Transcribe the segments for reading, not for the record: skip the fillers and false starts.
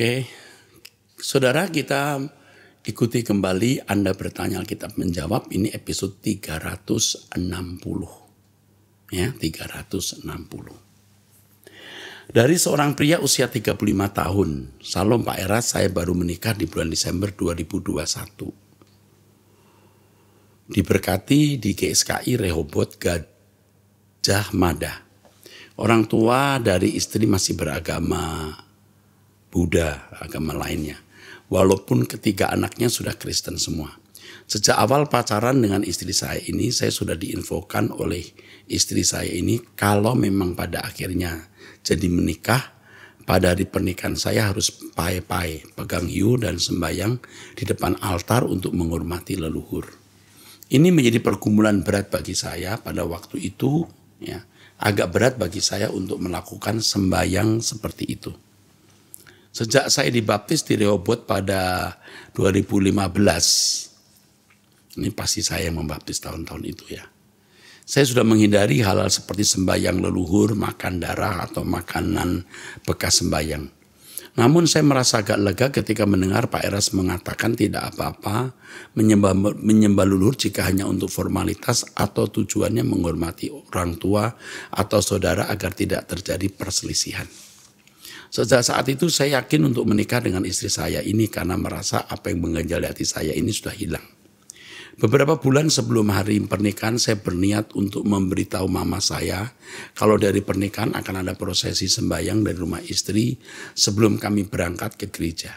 Oke, saudara, kita ikuti kembali Anda Bertanya Alkitab Menjawab. Ini episode 360. Ya, 360. Dari seorang pria usia 35 tahun, Salam Pak Eras, saya baru menikah di bulan Desember 2021. Diberkati di GSKI Rehoboth Gajah Mada. Orang tua dari istri masih beragama Buddha, agama lainnya. Walaupun ketiga anaknya sudah Kristen semua. Sejak awal pacaran dengan istri saya ini, saya sudah diinfokan oleh istri saya ini kalau memang pada akhirnya jadi menikah, pada hari pernikahan saya harus pai-pai, pegang hiu dan sembahyang di depan altar untuk menghormati leluhur. Ini menjadi pergumulan berat bagi saya pada waktu itu, ya, agak berat bagi saya untuk melakukan sembahyang seperti itu. Sejak saya dibaptis di Rehoboth pada 2015, ini pasti saya yang membaptis tahun-tahun itu ya. Saya sudah menghindari hal-hal seperti sembahyang leluhur, makan darah atau makanan bekas sembahyang. Namun saya merasa agak lega ketika mendengar Pak Eras mengatakan tidak apa-apa menyembah leluhur jika hanya untuk formalitas atau tujuannya menghormati orang tua atau saudara agar tidak terjadi perselisihan. Sejak saat itu saya yakin untuk menikah dengan istri saya ini karena merasa apa yang mengganjal hati saya ini sudah hilang. Beberapa bulan sebelum hari pernikahan saya berniat untuk memberitahu mama saya kalau dari pernikahan akan ada prosesi sembahyang dari rumah istri sebelum kami berangkat ke gereja.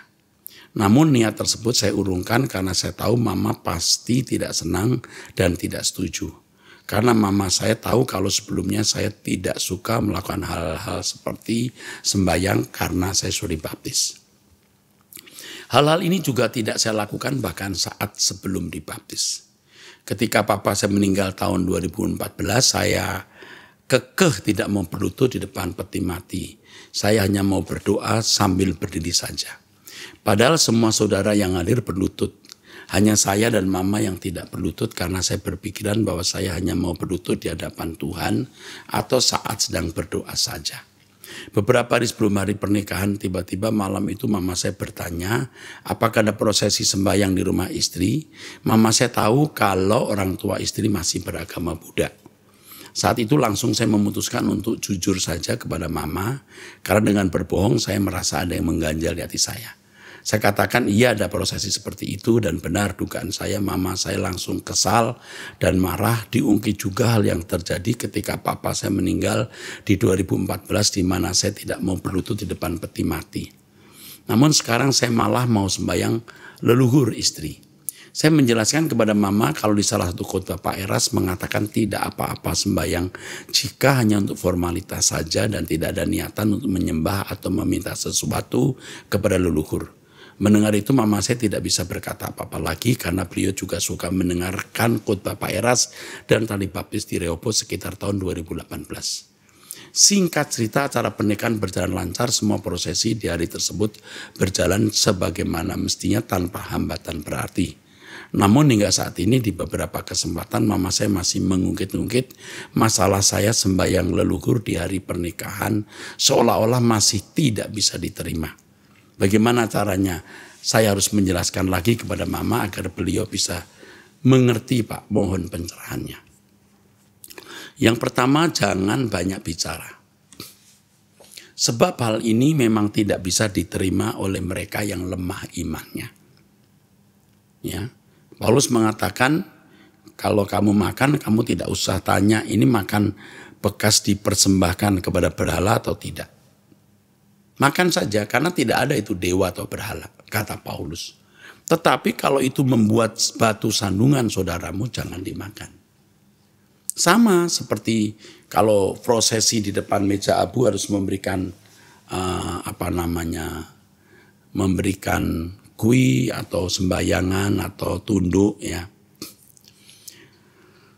Namun niat tersebut saya urungkan karena saya tahu mama pasti tidak senang dan tidak setuju. Karena mama saya tahu kalau sebelumnya saya tidak suka melakukan hal-hal seperti sembahyang karena saya sudah dibaptis. Hal-hal ini juga tidak saya lakukan bahkan saat sebelum dibaptis. Ketika papa saya meninggal tahun 2014, saya kekeh tidak mau berlutut di depan peti mati. Saya hanya mau berdoa sambil berdiri saja. Padahal semua saudara yang hadir berlutut. Hanya saya dan mama yang tidak berlutut karena saya berpikiran bahwa saya hanya mau berlutut di hadapan Tuhan atau saat sedang berdoa saja. Beberapa hari sebelum hari pernikahan, tiba-tiba malam itu mama saya bertanya, apakah ada prosesi sembahyang di rumah istri? Mama saya tahu kalau orang tua istri masih beragama Buddha. Saat itu langsung saya memutuskan untuk jujur saja kepada mama, karena dengan berbohong saya merasa ada yang mengganjal di hati saya. Saya katakan iya ada prosesi seperti itu dan benar dugaan saya, mama saya langsung kesal dan marah. Diungkit juga hal yang terjadi ketika papa saya meninggal di 2014 di mana saya tidak mau berlutut di depan peti mati. Namun sekarang saya malah mau sembahyang leluhur istri. Saya menjelaskan kepada mama kalau di salah satu khotbah Pak Eras mengatakan tidak apa-apa sembahyang jika hanya untuk formalitas saja dan tidak ada niatan untuk menyembah atau meminta sesuatu kepada leluhur. Mendengar itu mama saya tidak bisa berkata apa-apa lagi karena beliau juga suka mendengarkan khotbah Pak Eras dan tali baptis di Rehoboth sekitar tahun 2018. Singkat cerita, acara pernikahan berjalan lancar, semua prosesi di hari tersebut berjalan sebagaimana mestinya tanpa hambatan berarti. Namun hingga saat ini di beberapa kesempatan mama saya masih mengungkit-ungkit masalah saya sembahyang leluhur di hari pernikahan seolah-olah masih tidak bisa diterima. Bagaimana caranya? Saya harus menjelaskan lagi kepada mama agar beliau bisa mengerti, Pak. Mohon pencerahannya. Yang pertama, jangan banyak bicara. Sebab hal ini memang tidak bisa diterima oleh mereka yang lemah imannya. Ya, Paulus mengatakan, kalau kamu makan, kamu tidak usah tanya ini makan bekas dipersembahkan kepada berhala atau tidak. Makan saja karena tidak ada itu dewa atau berhala, kata Paulus. Tetapi kalau itu membuat batu sandungan saudaramu, jangan dimakan. Sama seperti kalau prosesi di depan meja abu harus memberikan memberikan kui atau sembahyangan atau tunduk ya.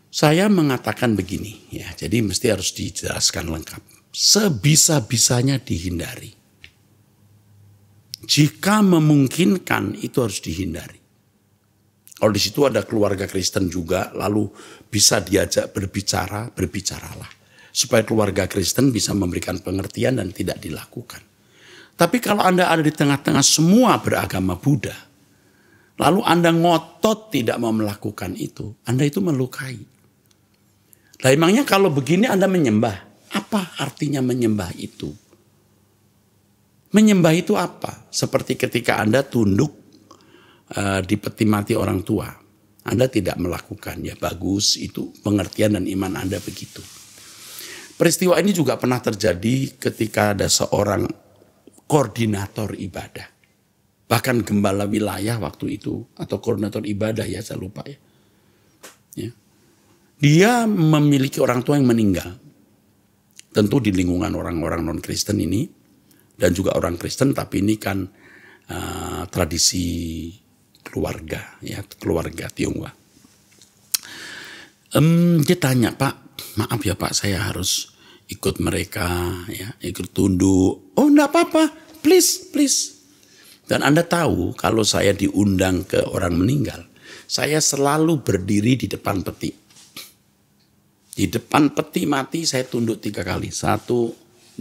Saya mengatakan begini ya, jadi mesti harus dijelaskan lengkap. Sebisa-bisanya dihindari. Jika memungkinkan itu harus dihindari. Kalau di situ ada keluarga Kristen juga, lalu bisa diajak berbicara, berbicaralah. Supaya keluarga Kristen bisa memberikan pengertian dan tidak dilakukan. Tapi kalau Anda ada di tengah-tengah semua beragama Buddha, lalu Anda ngotot tidak mau melakukan itu, Anda itu melukai. Lah emangnya kalau begini Anda menyembah, apa artinya menyembah itu? Menyembah itu apa? Seperti ketika Anda tunduk di peti mati orang tua. Anda tidak melakukan, ya bagus, itu pengertian dan iman Anda begitu. Peristiwa ini juga pernah terjadi ketika ada seorang koordinator ibadah. Bahkan gembala wilayah waktu itu, atau koordinator ibadah ya, saya lupa ya. Dia memiliki orang tua yang meninggal. Tentu di lingkungan orang-orang non-Kristen ini, dan juga orang Kristen, tapi ini kan tradisi keluarga, ya, keluarga Tionghoa. Dia tanya, Pak, maaf ya Pak, saya harus ikut mereka, ya, ikut tunduk. Oh, enggak apa-apa, please. Dan Anda tahu kalau saya diundang ke orang meninggal, saya selalu berdiri di depan peti. Di depan peti mati saya tunduk 3 kali. 1,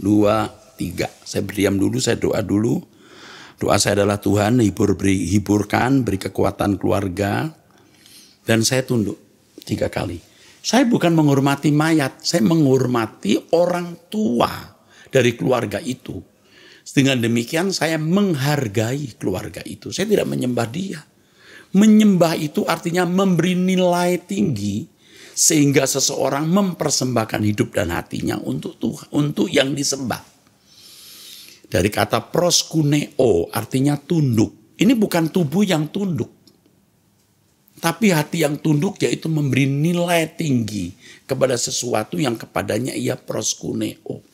2, 3. Saya berdiam dulu, saya doa dulu. Doa saya adalah Tuhan hiburkan, beri kekuatan keluarga. Dan saya tunduk 3 kali. Saya bukan menghormati mayat, saya menghormati orang tua dari keluarga itu. Dengan demikian saya menghargai keluarga itu. Saya tidak menyembah dia. Menyembah itu artinya memberi nilai tinggi sehingga seseorang mempersembahkan hidup dan hatinya untuk Tuhan, untuk yang disembah. Dari kata proskuneo artinya tunduk. Ini bukan tubuh yang tunduk. Tapi hati yang tunduk yaitu memberi nilai tinggi kepada sesuatu yang kepadanya ia proskuneo.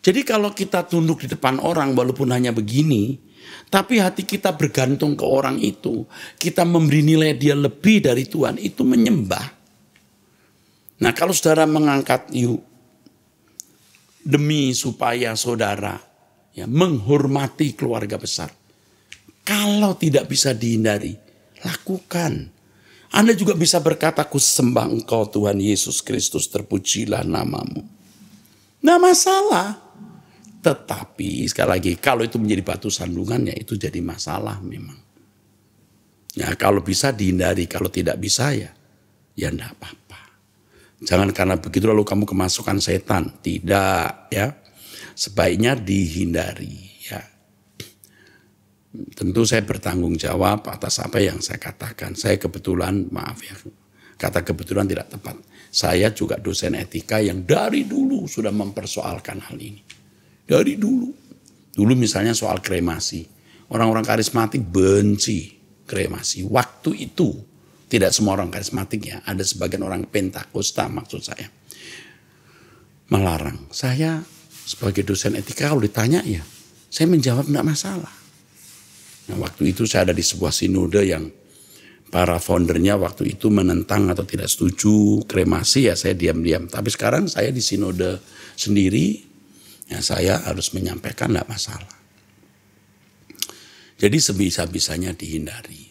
Jadi kalau kita tunduk di depan orang walaupun hanya begini, tapi hati kita bergantung ke orang itu, kita memberi nilai dia lebih dari Tuhan, itu menyembah. Nah kalau saudara mengangkat yuk, demi supaya saudara ya, menghormati keluarga besar. Kalau tidak bisa dihindari, lakukan. Anda juga bisa berkata, ku sembah Engkau Tuhan Yesus Kristus, terpujilah namamu. Nggak masalah. Tetapi sekali lagi, kalau itu menjadi batu sandungan, ya itu jadi masalah memang. Ya kalau bisa dihindari, kalau tidak bisa ya enggak apa-apa. Jangan karena begitu lalu kamu kemasukan setan. Tidak, ya. Sebaiknya dihindari. Tentu saya bertanggung jawab atas apa yang saya katakan. Saya kebetulan, maaf ya, kata kebetulan tidak tepat. Saya juga dosen etika yang dari dulu sudah mempersoalkan hal ini. Dari dulu. Dulu misalnya soal kremasi. Orang-orang karismatik benci kremasi. Waktu itu, tidak semua orang karismatik ya. Ada sebagian orang Pentakosta maksud saya. Melarang. Saya sebagai dosen etika kalau ditanya ya, saya menjawab tidak masalah. Nah, waktu itu saya ada di sebuah sinode yang para foundernya waktu itu menentang atau tidak setuju kremasi, ya saya diam-diam. Tapi sekarang saya di sinode sendiri, ya saya harus menyampaikan tidak masalah. Jadi sebisa-bisanya dihindari.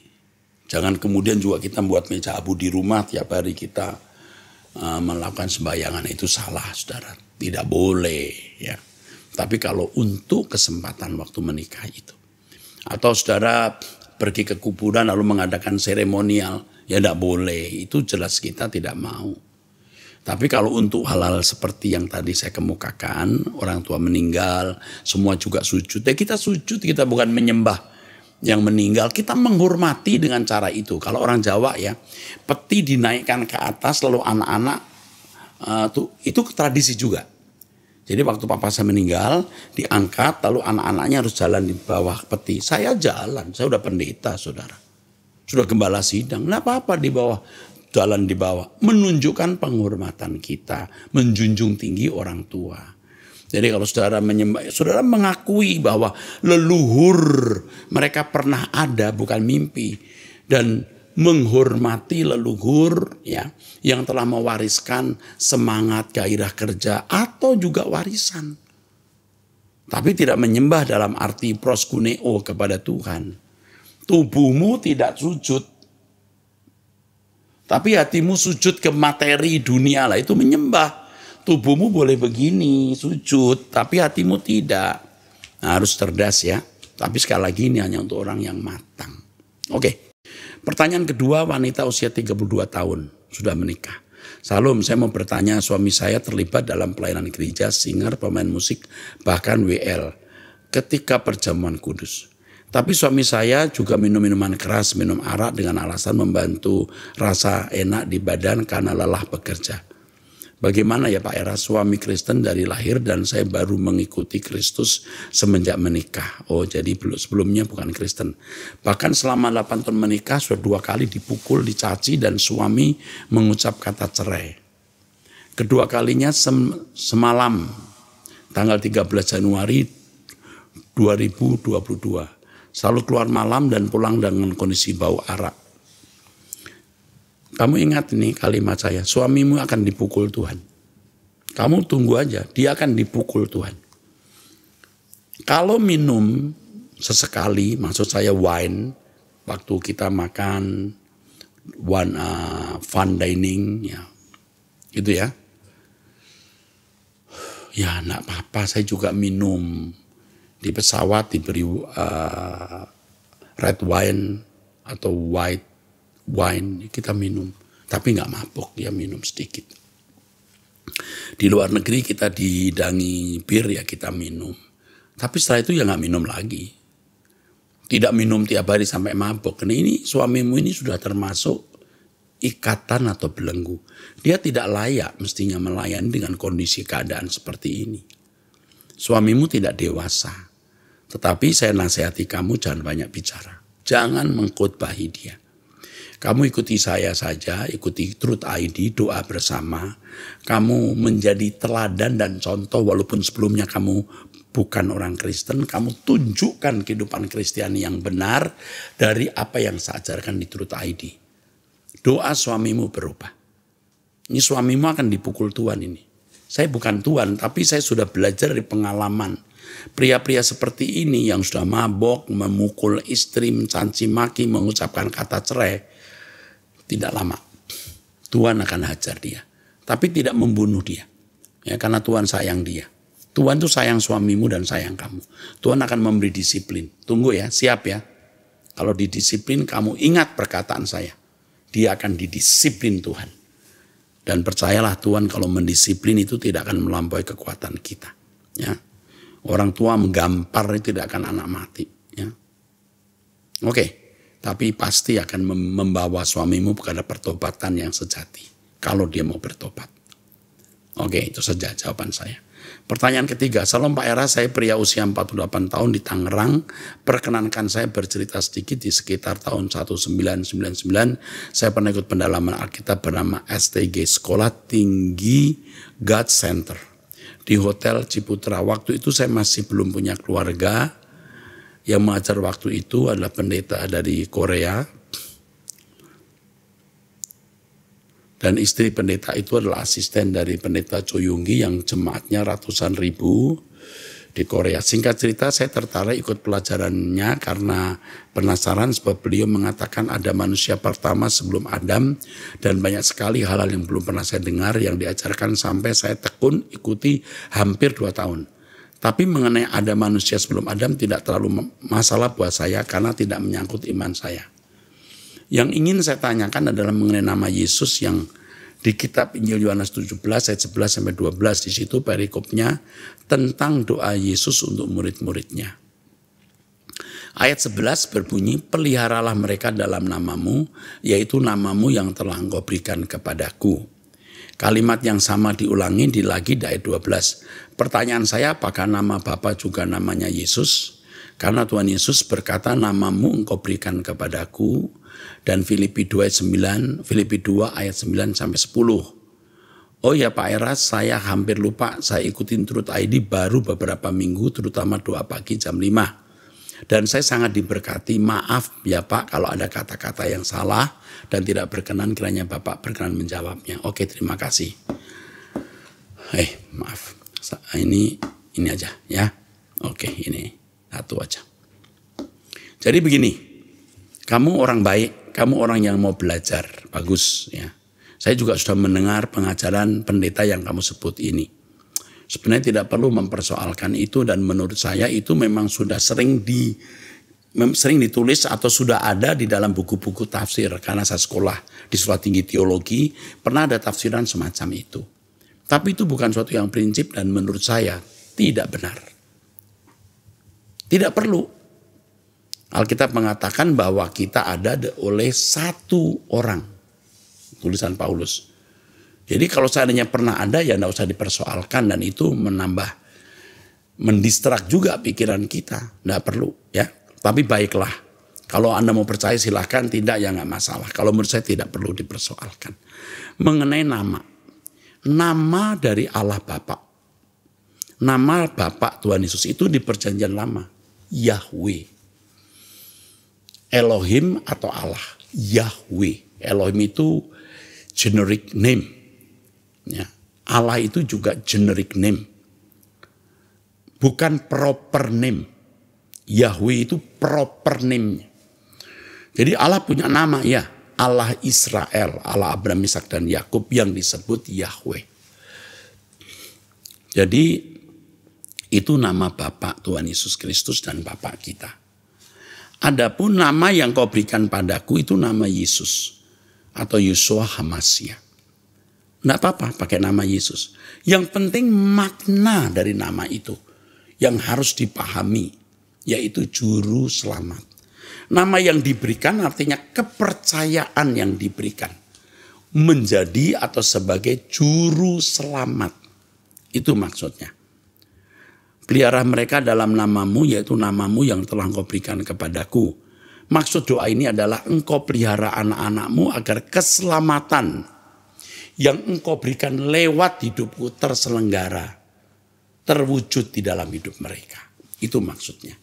Jangan kemudian juga kita buat meja abu di rumah tiap hari kita melakukan sembayangan, itu salah saudara. Tidak boleh ya. Tapi kalau untuk kesempatan waktu menikah itu. Atau saudara pergi ke kuburan lalu mengadakan seremonial, ya tidak boleh. Itu jelas kita tidak mau. Tapi kalau untuk hal-hal seperti yang tadi saya kemukakan, orang tua meninggal, semua juga sujud. Ya kita sujud, kita bukan menyembah yang meninggal. Kita menghormati dengan cara itu. Kalau orang Jawa ya, peti dinaikkan ke atas lalu anak-anak, itu tradisi juga. Jadi waktu papa saya meninggal, diangkat, lalu anak-anaknya harus jalan di bawah peti. Saya jalan, saya udah pendeta saudara. Sudah gembala sidang, nggak apa-apa di bawah, jalan di bawah. Menunjukkan penghormatan kita, menjunjung tinggi orang tua. Jadi kalau saudara menyembah, saudara mengakui bahwa leluhur mereka pernah ada, bukan mimpi. Dan menghormati leluhur ya yang telah mewariskan semangat gairah kerja atau juga warisan. Tapi tidak menyembah dalam arti proskuneo kepada Tuhan. Tubuhmu tidak sujud. Tapi hatimu sujud ke materi dunia lah, itu menyembah. Tubuhmu boleh begini sujud, tapi hatimu tidak. Nah, harus cerdas ya. Tapi sekali lagi ini hanya untuk orang yang matang. Oke. Pertanyaan kedua, wanita usia 32 tahun sudah menikah. Salam, saya mau bertanya, suami saya terlibat dalam pelayanan gereja, singer, pemain musik, bahkan WL ketika perjamuan kudus. Tapi suami saya juga minum minuman keras, minum arak dengan alasan membantu rasa enak di badan karena lelah bekerja. Bagaimana ya Pak Era, suami Kristen dari lahir dan saya baru mengikuti Kristus semenjak menikah. Oh, jadi sebelumnya bukan Kristen. Bahkan selama 8 tahun menikah sudah 2 kali dipukul, dicaci dan suami mengucap kata cerai. Kedua kalinya semalam tanggal 13 Januari 2022. Selalu keluar malam dan pulang dengan kondisi bau arak. Kamu ingat ini kalimat saya, suamimu akan dipukul Tuhan. Kamu tunggu aja, dia akan dipukul Tuhan. Kalau minum sesekali, maksud saya wine, waktu kita makan fine dining, ya, gitu ya. Ya, enggak apa-apa, saya juga minum di pesawat diberi red wine atau white wine, kita minum, tapi nggak mabuk, ya minum sedikit. Di luar negeri kita dihidangi bir, ya kita minum. Tapi setelah itu ya nggak minum lagi. Tidak minum tiap hari sampai mabuk. Nah, ini suamimu ini sudah termasuk ikatan atau belenggu. Dia tidak layak mestinya melayani dengan kondisi keadaan seperti ini. Suamimu tidak dewasa. Tetapi saya nasihati kamu jangan banyak bicara. Jangan mengkhotbahi dia. Kamu ikuti saya saja, ikuti Truth ID, doa bersama. Kamu menjadi teladan dan contoh walaupun sebelumnya kamu bukan orang Kristen. Kamu tunjukkan kehidupan Kristiani yang benar dari apa yang saya ajarkan di Truth ID. Doa suamimu berubah. Ini suamimu akan dipukul Tuhan ini. Saya bukan Tuhan, tapi saya sudah belajar dari pengalaman. Pria-pria seperti ini yang sudah mabok, memukul istri, mencaci maki, mengucapkan kata cerai. Tidak lama Tuhan akan hajar dia, tapi tidak membunuh dia, ya, karena Tuhan sayang dia. Tuhan tuh sayang suamimu dan sayang kamu. Tuhan akan memberi disiplin. Tunggu ya, siap ya. Kalau didisiplin, kamu ingat perkataan saya, dia akan didisiplin Tuhan. Dan percayalah, Tuhan kalau mendisiplin itu tidak akan melampaui kekuatan kita, ya. Orang tua menggampar itu tidak akan anak mati, ya. Oke. Tapi pasti akan membawa suamimu kepada pertobatan yang sejati. Kalau dia mau bertobat. Oke, itu saja jawaban saya. Pertanyaan ketiga, salam Pak Era, saya pria usia 48 tahun di Tangerang. Perkenankan saya bercerita sedikit di sekitar tahun 1999. Saya pernah ikut pendalaman Alkitab bernama STG, Sekolah Tinggi God Center. Di Hotel Ciputra. Waktu itu saya masih belum punya keluarga. Yang mengajar waktu itu adalah pendeta dari Korea. Dan istri pendeta itu adalah asisten dari pendeta Cho Yonggi yang jemaatnya ratusan ribu di Korea. Singkat cerita, saya tertarik ikut pelajarannya karena penasaran sebab beliau mengatakan ada manusia pertama sebelum Adam dan banyak sekali hal-hal yang belum pernah saya dengar yang diajarkan sampai saya tekun ikuti hampir 2 tahun. Tapi mengenai ada manusia sebelum Adam tidak terlalu masalah buat saya karena tidak menyangkut iman saya. Yang ingin saya tanyakan adalah mengenai nama Yesus yang di kitab Injil Yohanes 17 ayat 11 sampai 12, di situ perikopnya tentang doa Yesus untuk murid-muridnya. Ayat 11 berbunyi, peliharalah mereka dalam namamu, yaitu namamu yang telah engkau berikan kepadaku. Kalimat yang sama diulangi di lagi di ayat 12. Pertanyaan saya, apakah nama Bapa juga namanya Yesus? Karena Tuhan Yesus berkata, namamu engkau berikan kepadaku. Dan Filipi 2 ayat 9 sampai 10. Oh ya Pak Era, saya hampir lupa, saya ikutin Truth ID baru beberapa minggu, terutama doa pagi jam 5. Dan saya sangat diberkati, maaf ya Pak kalau ada kata-kata yang salah dan tidak berkenan, kiranya Bapak berkenan menjawabnya. Oke, terima kasih. Maaf, ini aja ya. Oke, ini satu aja. Jadi begini, kamu orang baik, kamu orang yang mau belajar, bagus ya. Saya juga sudah mendengar pengajaran pendeta yang kamu sebut ini. Sebenarnya tidak perlu mempersoalkan itu, dan menurut saya itu memang sudah sering ditulis atau sudah ada di dalam buku-buku tafsir. Karena saya sekolah di Sekolah Tinggi Teologi, pernah ada tafsiran semacam itu. Tapi itu bukan suatu yang prinsip dan menurut saya tidak benar. Tidak perlu. Alkitab mengatakan bahwa kita ada oleh satu orang. Tulisan Paulus. Jadi kalau seandainya pernah ada, ya tidak usah dipersoalkan, dan itu mendistrak juga pikiran kita. Tidak perlu, ya. Tapi baiklah, kalau Anda mau percaya silahkan, tidak ya nggak masalah. Kalau menurut saya tidak perlu dipersoalkan. Mengenai nama dari Allah Bapa. Nama Bapa Tuhan Yesus itu di Perjanjian Lama, Yahweh. Elohim atau Allah, Yahweh. Elohim itu generic name. Ya, Allah itu juga generic name, bukan proper name. Yahweh itu proper name. Jadi Allah punya nama, ya, Allah Israel, Allah Abraham, Ishak dan Yakub yang disebut Yahweh. Jadi itu nama Bapa Tuhan Yesus Kristus dan Bapa kita. Adapun nama yang kau berikan padaku itu nama Yesus atau Yeshua HaMashiach. Tidak apa-apa pakai nama Yesus. Yang penting makna dari nama itu yang harus dipahami, yaitu juru selamat. Nama yang diberikan artinya kepercayaan yang diberikan. Menjadi atau sebagai juru selamat. Itu maksudnya. Pelihara mereka dalam namamu, yaitu namamu yang telah engkau berikan kepadaku. Maksud doa ini adalah engkau pelihara anak-anakmu agar keselamatan yang engkau berikan lewat hidupku terselenggara, terwujud di dalam hidup mereka. Itu maksudnya.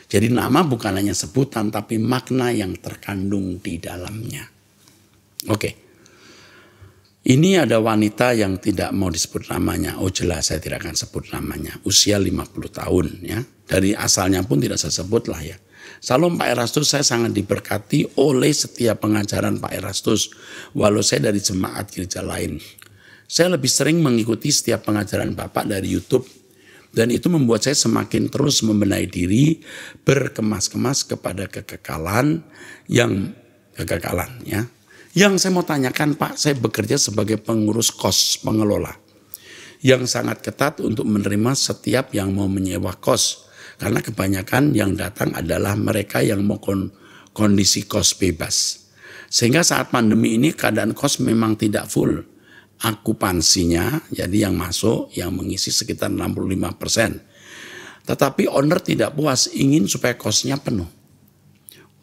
Jadi nama bukan hanya sebutan, tapi makna yang terkandung di dalamnya. Oke. Ini ada wanita yang tidak mau disebut namanya. Oh jelas saya tidak akan sebut namanya. Usia 50 tahun ya. Dari asalnya pun tidak saya sebut lah ya. Salam Pak Erastus, saya sangat diberkati oleh setiap pengajaran Pak Erastus. Walau saya dari jemaat gereja lain. Saya lebih sering mengikuti setiap pengajaran Bapak dari YouTube. Dan itu membuat saya semakin terus membenahi diri, berkemas-kemas kepada kekekalan ya. Yang saya mau tanyakan Pak, saya bekerja sebagai pengurus kos, pengelola. Yang sangat ketat untuk menerima setiap yang mau menyewa kos. Karena kebanyakan yang datang adalah mereka yang mau kondisi kos bebas. Sehingga saat pandemi ini keadaan kos memang tidak full. Akupansinya, jadi yang masuk, yang mengisi sekitar 65%. Tetapi owner tidak puas, ingin supaya kosnya penuh.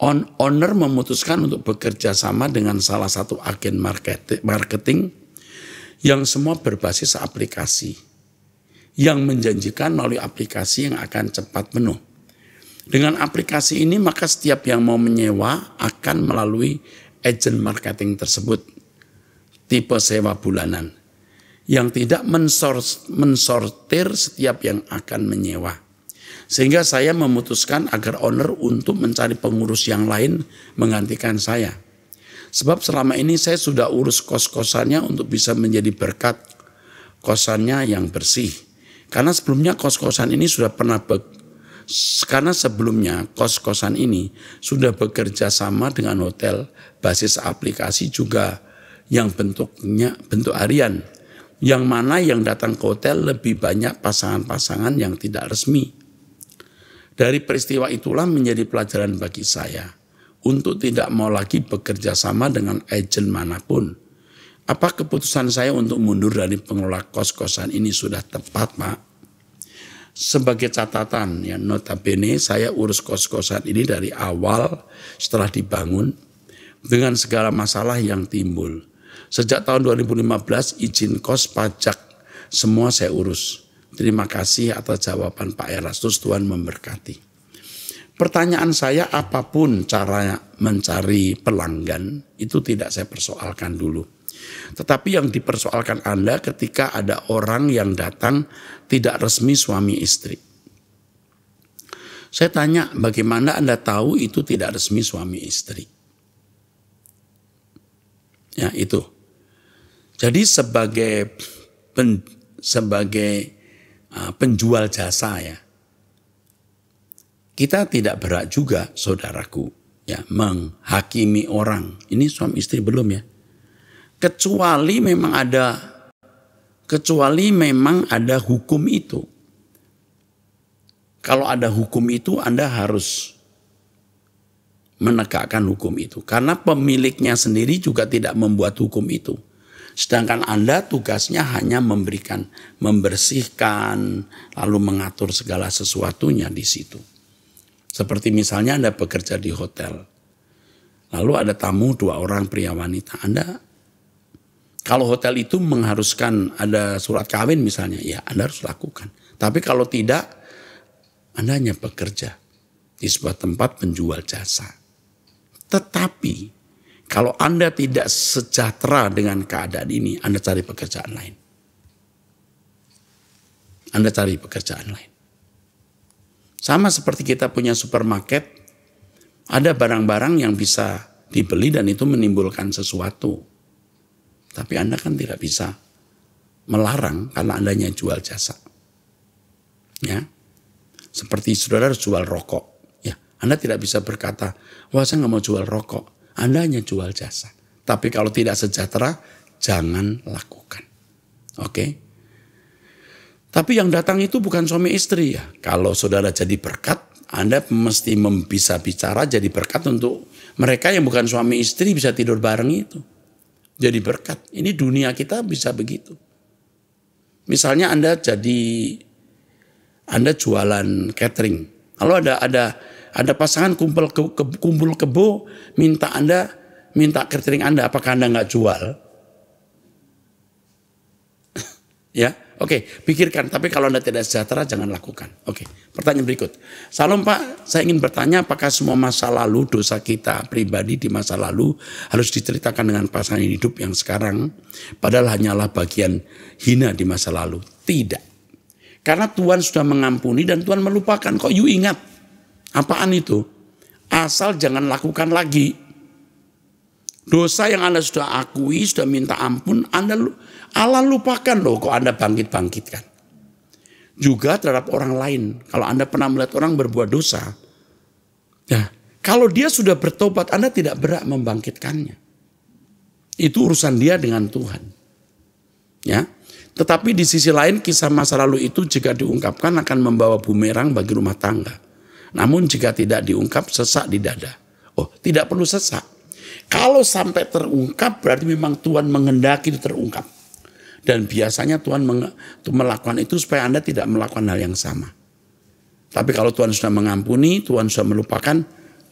Owner memutuskan untuk bekerja sama dengan salah satu agen marketing yang semua berbasis aplikasi. Yang menjanjikan melalui aplikasi yang akan cepat penuh. Dengan aplikasi ini maka setiap yang mau menyewa akan melalui agen marketing tersebut. Tipe sewa bulanan. Yang tidak mensortir setiap yang akan menyewa. Sehingga saya memutuskan agar owner untuk mencari pengurus yang lain menggantikan saya. Sebab selama ini saya sudah urus kos-kosannya untuk bisa menjadi berkat kosannya yang bersih. Karena sebelumnya kos-kosan ini sudah kos-kosan ini sudah bekerja sama dengan hotel basis aplikasi juga yang bentuk harian. Yang mana yang datang ke hotel lebih banyak pasangan-pasangan yang tidak resmi. Dari peristiwa itulah menjadi pelajaran bagi saya untuk tidak mau lagi bekerja sama dengan agen manapun. Apa keputusan saya untuk mundur dari pengelola kos-kosan ini sudah tepat, Pak? Sebagai catatan, ya notabene saya urus kos-kosan ini dari awal setelah dibangun dengan segala masalah yang timbul. Sejak tahun 2015 izin kos, pajak, semua saya urus. Terima kasih atas jawaban Pak Erastus, Tuhan memberkati. Pertanyaan saya, apapun cara mencari pelanggan, itu tidak saya persoalkan dulu. Tetapi yang dipersoalkan Anda ketika ada orang yang datang tidak resmi suami istri. Saya tanya, bagaimana Anda tahu itu tidak resmi suami istri? Ya itu. Jadi sebagai penjual jasa ya. Kita tidak berhak juga, saudaraku, ya, menghakimi orang. Ini suami istri belum ya. Kecuali memang ada hukum itu. Kalau ada hukum itu, Anda harus menegakkan hukum itu. Karena pemiliknya sendiri juga tidak membuat hukum itu. Sedangkan Anda tugasnya hanya membersihkan, lalu mengatur segala sesuatunya di situ. Seperti misalnya Anda bekerja di hotel. Lalu ada tamu 2 orang pria wanita. Kalau hotel itu mengharuskan ada surat kawin misalnya, ya Anda harus lakukan. Tapi kalau tidak, Anda hanya bekerja di sebuah tempat penjual jasa. Tetapi kalau Anda tidak sejahtera dengan keadaan ini, Anda cari pekerjaan lain. Anda cari pekerjaan lain. Sama seperti kita punya supermarket, ada barang-barang yang bisa dibeli dan itu menimbulkan sesuatu. Tapi Anda kan tidak bisa melarang karena Anda hanya jual jasa. Ya. Seperti saudara harus jual rokok. Ya, Anda tidak bisa berkata, wah saya nggak mau jual rokok. Anda hanya jual jasa. Tapi kalau tidak sejahtera, jangan lakukan. Oke? Tapi yang datang itu bukan suami istri ya. Kalau saudara jadi berkat, Anda mesti bisa bicara jadi berkat untuk mereka yang bukan suami istri bisa tidur bareng itu. Jadi berkat. Ini dunia kita bisa begitu. Misalnya Anda jualan catering. Lalu ada pasangan kumpul kebo minta catering Anda, apakah Anda nggak jual? Ya, oke, pikirkan. Tapi kalau Anda tidak sejahtera, jangan lakukan. Oke, pertanyaan berikut. Salam Pak, saya ingin bertanya apakah semua masa lalu, dosa kita pribadi di masa lalu harus diceritakan dengan pasangan hidup yang sekarang, padahal hanyalah bagian hina di masa lalu? Tidak. Karena Tuhan sudah mengampuni dan Tuhan melupakan. Kok you ingat? Apaan itu? Asal jangan lakukan lagi. Dosa yang Anda sudah akui, sudah minta ampun, Allah lupakan loh kok Anda bangkit-bangkitkan. Juga terhadap orang lain. Kalau Anda pernah melihat orang berbuat dosa, ya, kalau dia sudah bertobat, Anda tidak berhak membangkitkannya. Itu urusan dia dengan Tuhan. Ya. Tetapi di sisi lain kisah masa lalu itu jika diungkapkan akan membawa bumerang bagi rumah tangga. Namun jika tidak diungkap sesak di dada. Oh, tidak perlu sesak. Kalau sampai terungkap berarti memang Tuhan menghendaki itu terungkap. Dan biasanya Tuhan melakukan itu supaya Anda tidak melakukan hal yang sama. Tapi kalau Tuhan sudah mengampuni, Tuhan sudah melupakan,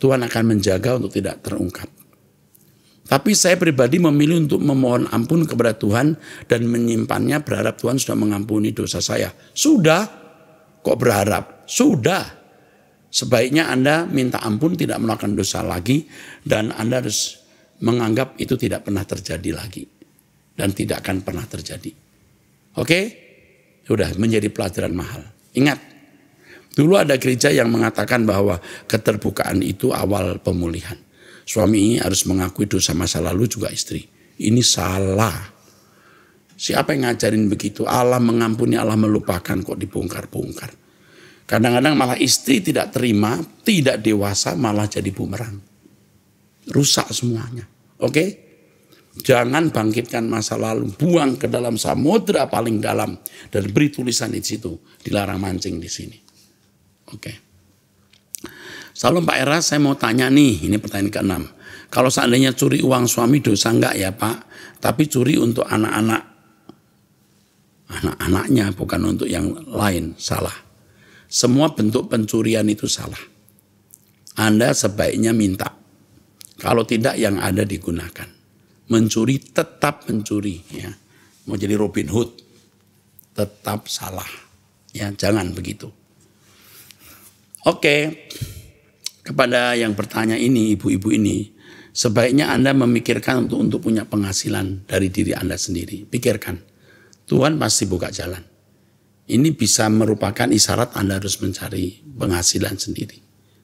Tuhan akan menjaga untuk tidak terungkap. Tapi saya pribadi memilih untuk memohon ampun kepada Tuhan dan menyimpannya berharap Tuhan sudah mengampuni dosa saya. Sudah, kok berharap? Sudah. Sebaiknya Anda minta ampun, tidak melakukan dosa lagi, dan Anda harus menganggap itu tidak pernah terjadi lagi. Dan tidak akan pernah terjadi. Oke? Sudah menjadi pelajaran mahal. Ingat, dulu ada gereja yang mengatakan bahwa keterbukaan itu awal pemulihan. Suami harus mengakui dosa masa lalu juga istri. Ini salah. Siapa yang ngajarin begitu? Allah mengampuni, Allah melupakan, kok dibongkar-bongkar. Kadang-kadang malah istri tidak terima, tidak dewasa, malah jadi bumerang. Rusak semuanya. Oke? Jangan bangkitkan masa lalu, buang ke dalam samudra paling dalam dan beri tulisan di situ, dilarang mancing di sini. Oke. Salam Pak Era, saya mau tanya nih, ini pertanyaan ke-6. Kalau seandainya curi uang suami dosa enggak ya Pak? Tapi curi untuk anak-anaknya, bukan untuk yang lain, salah. Semua bentuk pencurian itu salah. Anda sebaiknya minta. Kalau tidak yang ada digunakan. Mencuri tetap mencuri. Ya. Mau jadi Robin Hood, tetap salah. Ya, jangan begitu. Oke. Kepada yang bertanya ini, ibu-ibu ini, sebaiknya Anda memikirkan untuk punya penghasilan dari diri Anda sendiri. Pikirkan, Tuhan pasti buka jalan. Ini bisa merupakan isyarat Anda harus mencari penghasilan sendiri.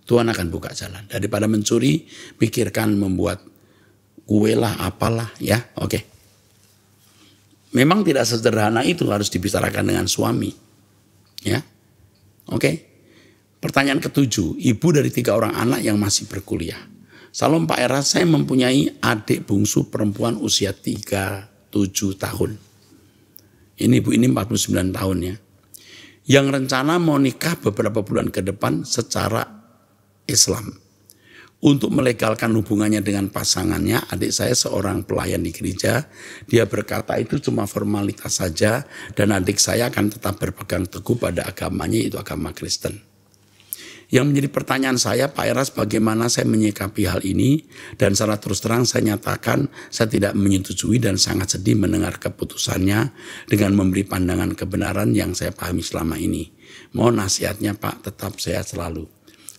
Tuhan akan buka jalan. Daripada mencuri, pikirkan membuat kue lah, apalah, ya. Oke. Memang tidak sederhana itu harus dibicarakan dengan suami. Ya, oke. Pertanyaan ketujuh, ibu dari 3 orang anak yang masih berkuliah. Salam Pak Era, saya mempunyai adik bungsu perempuan usia 37 tahun. Ini ibu ini 49 tahun ya. Yang rencana mau nikah beberapa bulan ke depan secara Islam. Untuk melegalkan hubungannya dengan pasangannya, adik saya seorang pelayan di gereja. Dia berkata itu cuma formalitas saja dan adik saya akan tetap berpegang teguh pada agamanya, yaitu agama Kristen. Yang menjadi pertanyaan saya, Pak Eras, bagaimana saya menyikapi hal ini? Dan secara terus terang saya nyatakan saya tidak menyetujui dan sangat sedih mendengar keputusannya dengan memberi pandangan kebenaran yang saya pahami selama ini. Mohon nasihatnya Pak, tetap sehat selalu.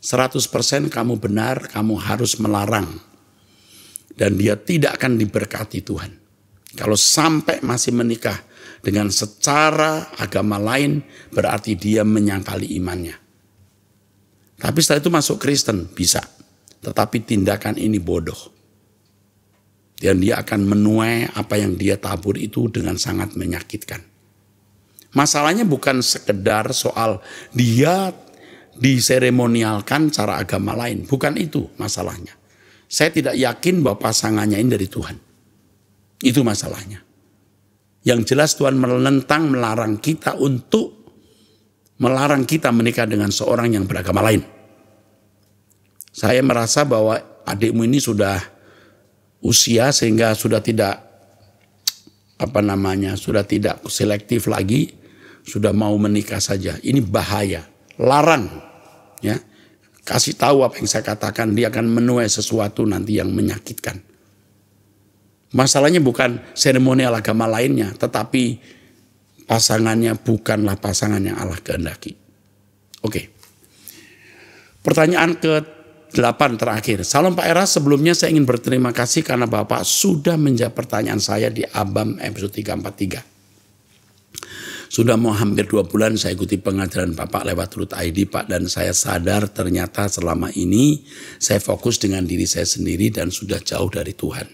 100% kamu benar, kamu harus melarang. Dan dia tidak akan diberkati Tuhan. Kalau sampai masih menikah dengan secara agama lain, berarti dia menyangkali imannya. Tapi setelah itu masuk Kristen, bisa. Tetapi tindakan ini bodoh. Dan dia akan menuai apa yang dia tabur itu dengan sangat menyakitkan. Masalahnya bukan sekedar soal dia diseremonialkan cara agama lain. Bukan itu masalahnya. Saya tidak yakin bahwa pasangannya ini dari Tuhan. Itu masalahnya. Yang jelas Tuhan menentang, melarang kita menikah dengan seorang yang beragama lain. Saya merasa bahwa adikmu ini sudah usia sehingga sudah tidak sudah tidak selektif lagi, sudah mau menikah saja. Ini bahaya. Larang. Ya, kasih tahu apa yang saya katakan, dia akan menuai sesuatu nanti yang menyakitkan. Masalahnya bukan seremonial agama lainnya, tetapi pasangannya bukanlah pasangan yang Allah kehendaki. Oke. Pertanyaan ke-8 terakhir. Salam Pak Era, sebelumnya saya ingin berterima kasih karena Bapak sudah menjawab pertanyaan saya di ABAM episode 343. Sudah mau hampir 2 bulan saya ikuti pengajaran Bapak lewat Ruth ID Pak, dan saya sadar ternyata selama ini saya fokus dengan diri saya sendiri dan sudah jauh dari Tuhan.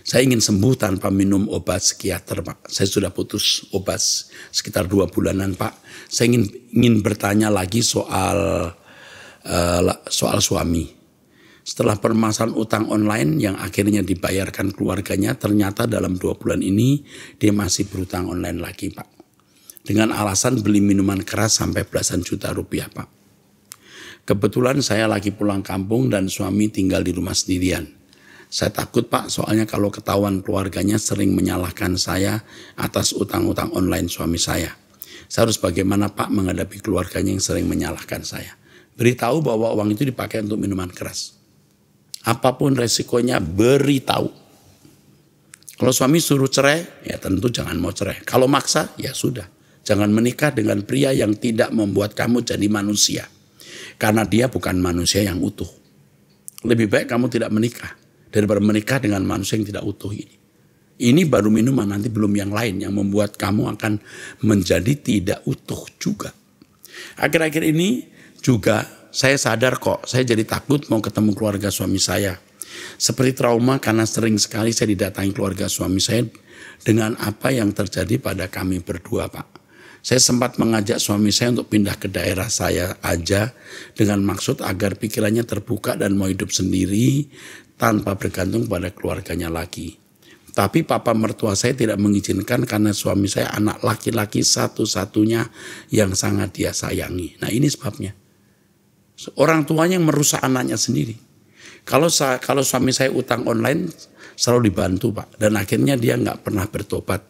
Saya ingin sembuh tanpa minum obat psikiater Pak. Saya sudah putus obat sekitar 2 bulanan Pak. Saya ingin bertanya lagi soal suami. Setelah permasalahan utang online yang akhirnya dibayarkan keluarganya, ternyata dalam 2 bulan ini dia masih berutang online lagi Pak. Dengan alasan beli minuman keras sampai belasan juta rupiah Pak. Kebetulan saya lagi pulang kampung dan suami tinggal di rumah sendirian. Saya takut Pak, soalnya kalau ketahuan keluarganya sering menyalahkan saya atas utang-utang online suami saya. Saya harus bagaimana Pak menghadapi keluarganya yang sering menyalahkan saya. Beritahu bahwa uang itu dipakai untuk minuman keras. Apapun resikonya beritahu. Kalau suami suruh cerai, ya tentu jangan mau cerai. Kalau maksa, ya sudah. Jangan menikah dengan pria yang tidak membuat kamu jadi manusia. Karena dia bukan manusia yang utuh. Lebih baik kamu tidak menikah daripada menikah dengan manusia yang tidak utuh ini. Ini baru minuman, nanti belum yang lain yang membuat kamu akan menjadi tidak utuh juga. Akhir-akhir ini juga saya sadar kok, saya jadi takut mau ketemu keluarga suami saya. Seperti trauma karena sering sekali saya didatangi keluarga suami saya dengan apa yang terjadi pada kami berdua Pak. Saya sempat mengajak suami saya untuk pindah ke daerah saya aja dengan maksud agar pikirannya terbuka dan mau hidup sendiri tanpa bergantung pada keluarganya lagi. Tapi papa mertua saya tidak mengizinkan karena suami saya anak laki-laki satu-satunya yang sangat dia sayangi. Nah ini sebabnya. Orang tuanya yang merusak anaknya sendiri. Kalau suami saya utang online selalu dibantu Pak. Dan akhirnya dia nggak pernah bertobat.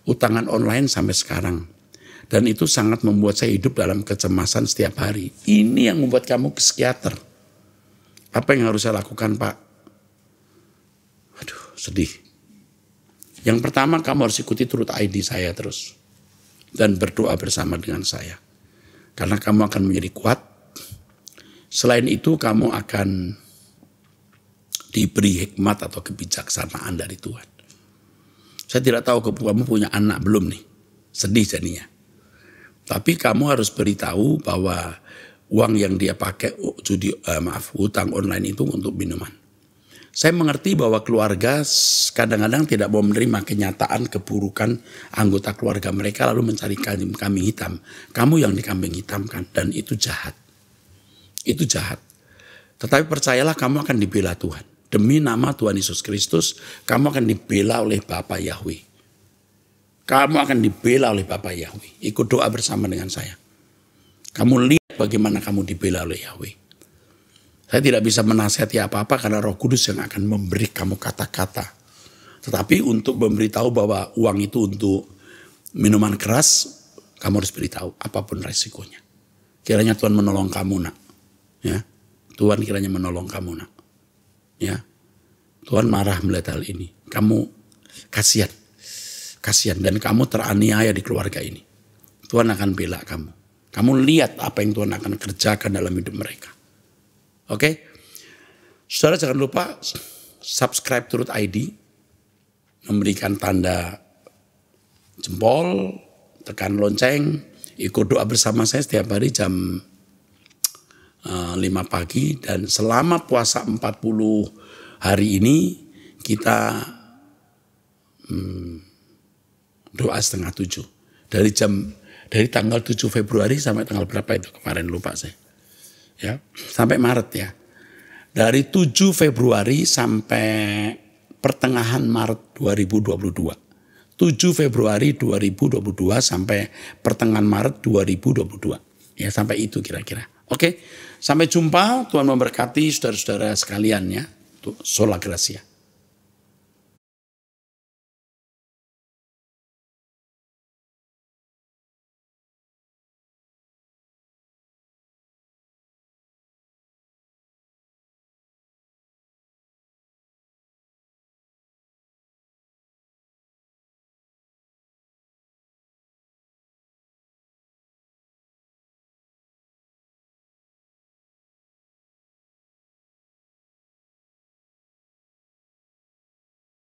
Utangan online sampai sekarang. Dan itu sangat membuat saya hidup dalam kecemasan setiap hari. Ini yang membuat kamu ke psikiater. Apa yang harus saya lakukan Pak? Aduh sedih. Yang pertama kamu harus ikuti Truth ID saya terus. Dan berdoa bersama dengan saya. Karena kamu akan menjadi kuat. Selain itu kamu akan diberi hikmat atau kebijaksanaan dari Tuhan. Saya tidak tahu kamu punya anak belum nih. Sedih jadinya. Tapi kamu harus beritahu bahwa uang yang dia pakai utang online itu untuk minuman. Saya mengerti bahwa keluarga kadang-kadang tidak mau menerima kenyataan keburukan anggota keluarga mereka lalu mencari kambing hitam. Kamu yang dikambing hitamkan dan itu jahat. Itu jahat. Tetapi percayalah kamu akan dibela Tuhan. Demi nama Tuhan Yesus Kristus, kamu akan dibela oleh Bapa Yahweh. Kamu akan dibela oleh Bapa Yahweh. Ikut doa bersama dengan saya. Kamu lihat bagaimana kamu dibela oleh Yahweh. Saya tidak bisa menasihati apa-apa karena Roh Kudus yang akan memberi kamu kata-kata. Tetapi untuk memberitahu bahwa uang itu untuk minuman keras, kamu harus beritahu apapun resikonya. Kiranya Tuhan menolong kamu, nak. Ya, Tuhan kiranya menolong kamu, nak. Ya, Tuhan marah melihat hal ini. Kamu kasihan dan kamu teraniaya di keluarga ini. Tuhan akan bela kamu. Kamu lihat apa yang Tuhan akan kerjakan dalam hidup mereka. Oke, saudara jangan lupa subscribe Turut ID, memberikan tanda jempol, tekan lonceng, ikut doa bersama saya setiap hari jam 5 pagi. Dan selama puasa 40 hari ini kita doa 6:30. Dari tanggal 7 Februari sampai tanggal berapa itu kemarin lupa saya. Ya, sampai Maret ya. Dari 7 Februari sampai pertengahan Maret 2022. 7 Februari 2022 sampai pertengahan Maret 2022. Ya, sampai itu kira-kira. Oke, sampai jumpa. Tuhan memberkati saudara-saudara sekalian ya. Sola Gracia.